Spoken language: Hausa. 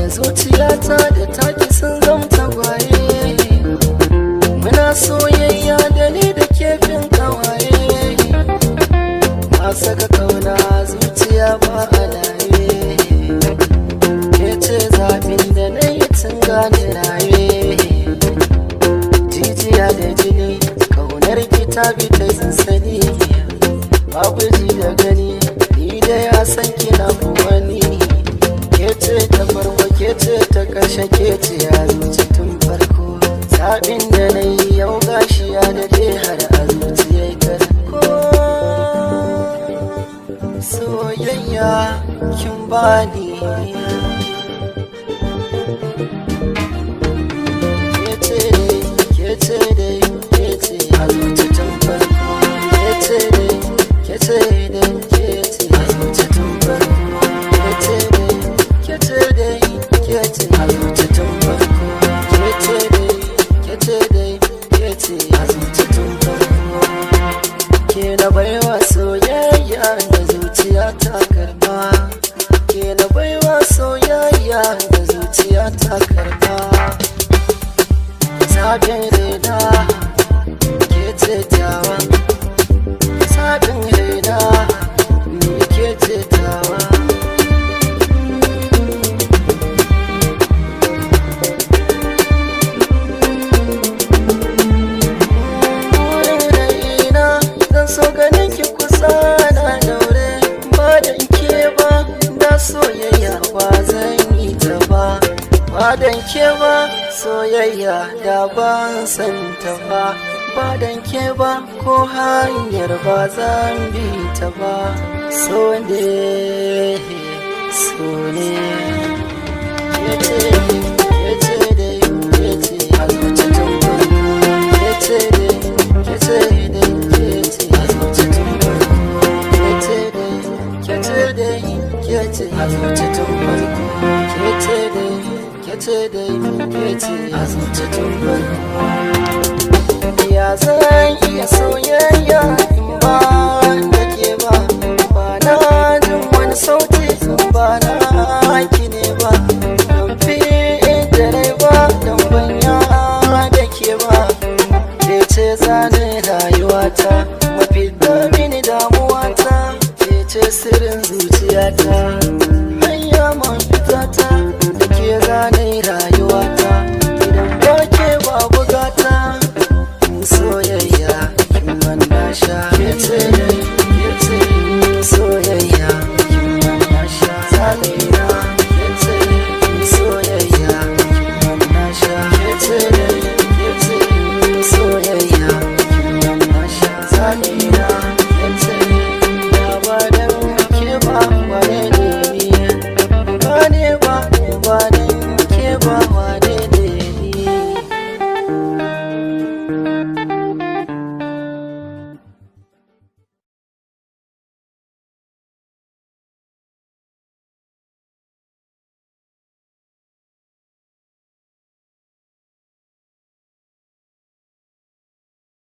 zuciyata da taki sun zamta gwaye, muna soyayya da ni da kefin kawaye, na saka kauna zuciya ba a laye, ke ce zaɓin da na yi tun gane raye, jijiya da jini kaunar ki ta bi ta sansani, babu ji da gani ni da ya san kina wani. Kece ta farko kece ta ƙarshe kece ya zuci tun farko, zaɓin da na yi yau gashi ya daɗe har a zuciyar karko. Soyayya kin bani, kece dai kece dai kece a zuci tun farko, kece dai kece dai kece a zuci tun farko, kece dai kece dai kece a zuci tun farko, kece dai kece dai kece a zuci tun farko, ke na baiwa soyayya da zuciya ta karba, ke na baiwa soyayya da zuciya ta karba, sabin rena kece tawa, sabin rena ni kece tawa. So ganin ki kusa na daure, ba dan ke ba da soyayya ba zan yi ta ba, ba dan ke ba soyayya da ban san ta ba, ba dan ke ba ko hanyar ba zan bi ta ba. So ne so ne kece dai kece a zuci tun farko, kece dai kece dai kece a zuci tun farko, kece dai kece a zuci tun farko, kece dai kece a zuci tun farko. Ya zan iya soyayya in ba da ke ba, ba na jin wani sauti ba na ki ne ba, don fi da rai ba don banya da ke ba, ke ce zane rayuwata mafi mini damuwata, ke ce sirrin zuciyata hanya mafitata da ke zane rayuwata.